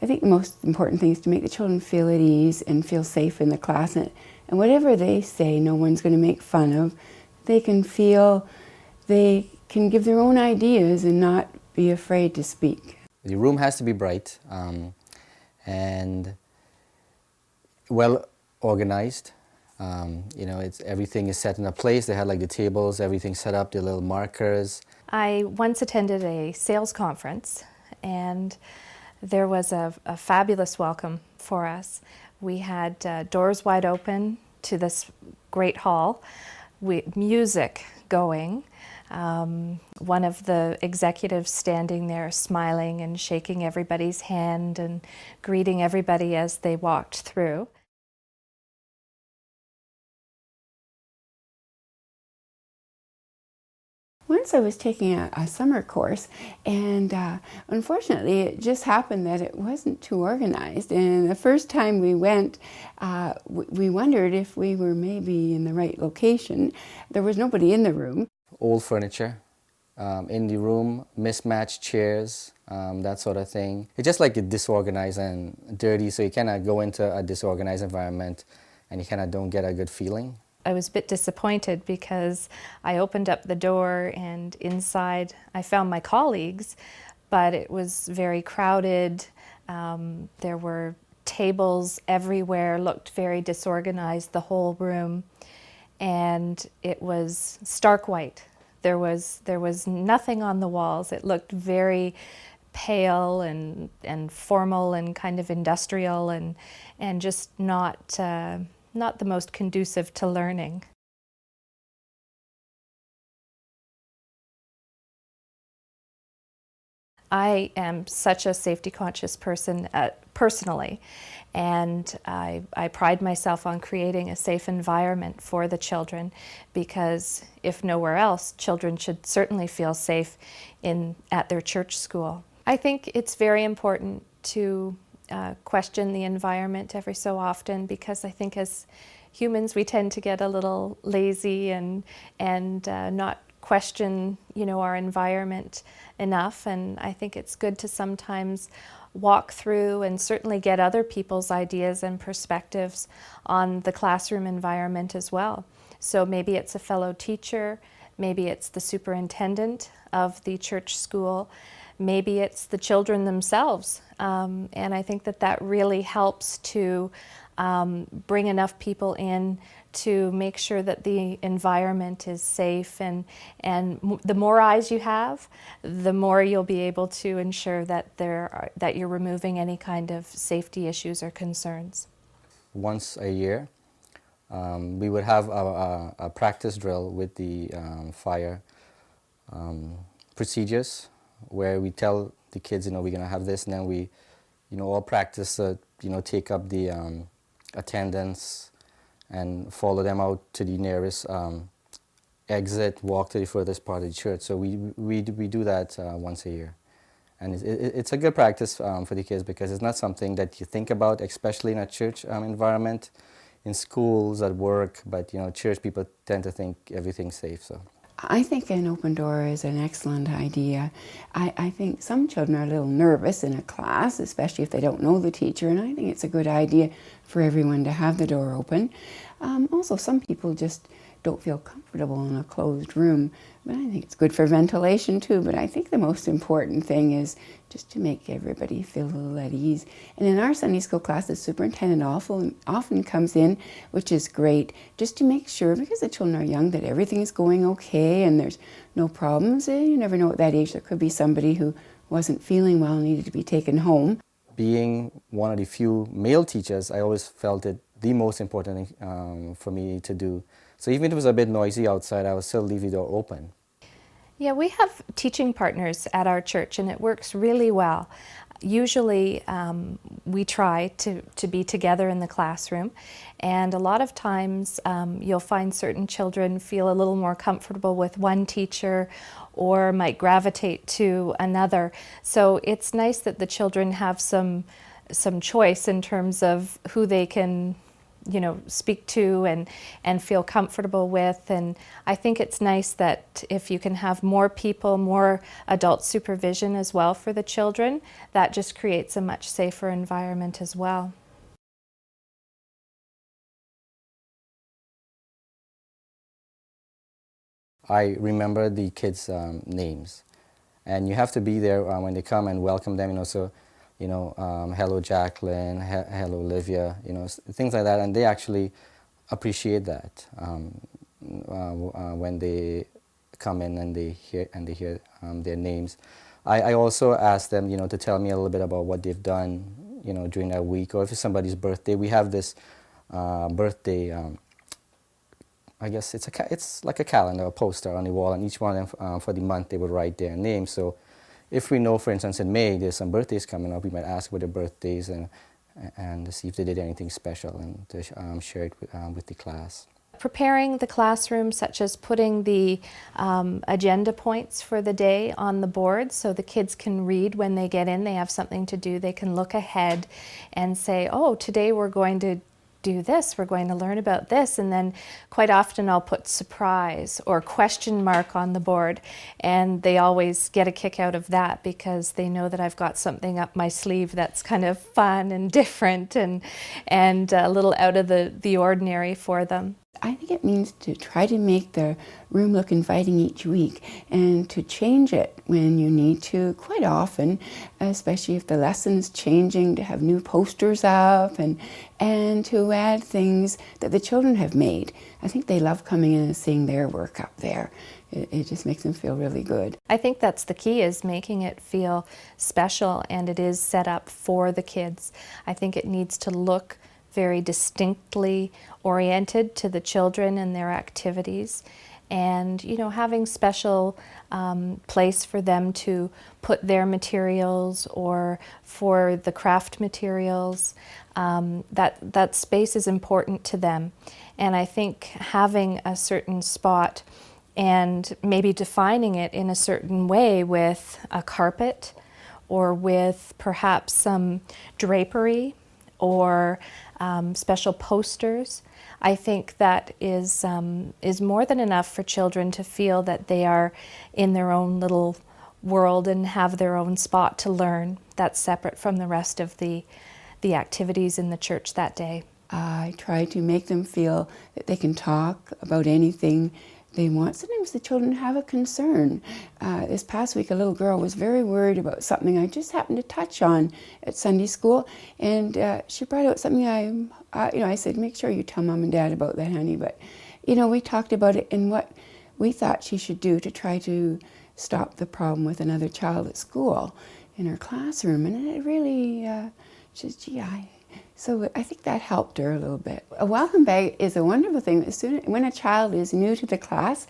I think the most important thing is to make the children feel at ease and feel safe in the class. And whatever they say, no one's going to make fun of. They can feel they can give their own ideas and not be afraid to speak. The room has to be bright and well organized. You know, everything is set in a place. They had like the tables, everything set up, the little markers. I once attended a sales conference, and there was a fabulous welcome for us. We had doors wide open to this great hall, with music going. One of the executives standing there smiling and shaking everybody's hand and greeting everybody as they walked through. Once I was taking a summer course, and unfortunately it just happened that it wasn't too organized. And the first time we went, we wondered if we were maybe in the right location. There was nobody in the room. Old furniture in the room, mismatched chairs, that sort of thing. It's just like disorganized and dirty, so you kind of go into a disorganized environment and you kind of don't get a good feeling. I was a bit disappointed because I opened up the door and inside I found my colleagues, but it was very crowded. There were tables everywhere, looked very disorganized, the whole room, and it was stark white. There was nothing on the walls. It looked very pale and formal and kind of industrial and just not the most conducive to learning. I am such a safety-conscious person personally, and I pride myself on creating a safe environment for the children, because if nowhere else, children should certainly feel safe at their church school. I think it's very important to question the environment every so often, because I think as humans we tend to get a little lazy and not question, our environment enough. And I think it's good to sometimes walk through and certainly get other people's ideas and perspectives on the classroom environment as well. So maybe it's a fellow teacher, maybe it's the superintendent of the church school, maybe it's the children themselves. And I think that really helps to bring enough people in to make sure that the environment is safe, and the more eyes you have, the more you'll be able to ensure that that you're removing any kind of safety issues or concerns. Once a year, we would have a practice drill with the fire procedures, where we tell the kids, we're going to have this, and then we, all practice, take up the attendance and follow them out to the nearest exit, walk to the furthest part of the church. So we do that once a year. And it's a good practice for the kids, because it's not something that you think about, especially in a church environment, in schools, at work, but church people tend to think everything's safe. So I think an open door is an excellent idea. I think some children are a little nervous in a class, especially if they don't know the teacher, and I think it's a good idea for everyone to have the door open. Also, some people just don't feel comfortable in a closed room, but I think it's good for ventilation too. But I think the most important thing is just to make everybody feel a little at ease. And in our Sunday school class, the superintendent often comes in, which is great, just to make sure, because the children are young, that everything is going okay and there's no problems. You never know at that age, there could be somebody who wasn't feeling well and needed to be taken home. Being one of the few male teachers, I always felt it the most important thing for me to do. So even if it was a bit noisy outside, I would still leave the door open. Yeah, we have teaching partners at our church, and it works really well. Usually we try to be together in the classroom, and a lot of times you'll find certain children feel a little more comfortable with one teacher or might gravitate to another. So it's nice that the children have some choice in terms of who they can speak to and feel comfortable with. And I think it's nice that if you can have more people, more adult supervision as well for the children, that just creates a much safer environment as well. I remember the kids' names, and you have to be there when they come and welcome them. So, hello Jacqueline, hello Olivia, things like that, and they actually appreciate that when they come in and they hear their names. I also ask them, to tell me a little bit about what they've done, during that week, or if it's somebody's birthday. We have this birthday. I guess it's like a calendar, a poster on the wall, and each one of them for the month they would write their name. So if we know, for instance, in May there's some birthdays coming up, we might ask about their birthdays and see if they did anything special and to share it with the class. Preparing the classroom, such as putting the agenda points for the day on the board so the kids can read when they get in, they have something to do, they can look ahead and say, oh, today we're going to do this, we're going to learn about this, and then quite often I'll put surprise or question mark on the board, and they always get a kick out of that because they know that I've got something up my sleeve that's kind of fun and different and a little out of the ordinary for them. I think it means to try to make the room look inviting each week and to change it when you need to, quite often, especially if the lesson's changing, to have new posters up and to add things that the children have made. I think they love coming in and seeing their work up there. It just makes them feel really good. I think that's the key, is making it feel special, and it is set up for the kids. I think it needs to look very distinctly oriented to the children and their activities, and having special place for them to put their materials or for the craft materials. That space is important to them, and I think having a certain spot and maybe defining it in a certain way with a carpet or with perhaps some drapery or special posters, I think that is more than enough for children to feel that they are in their own little world and have their own spot to learn that's separate from the rest of the activities in the church that day. I try to make them feel that they can talk about anything they want. Sometimes the children have a concern. This past week, a little girl was very worried about something I just happened to touch on at Sunday school, and she brought out something I said, make sure you tell Mom and Dad about that, honey. But, we talked about it and what we thought she should do to try to stop the problem with another child at school in her classroom, and it really, she said, so I think that helped her a little bit. A welcome bag is a wonderful thing. When a child is new to the class,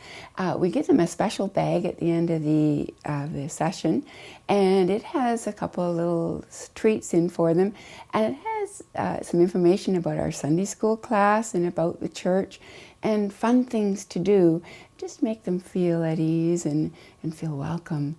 we give them a special bag at the end of the session, and it has a couple of little treats in for them, and it has some information about our Sunday school class and about the church and fun things to do. Just make them feel at ease and feel welcome.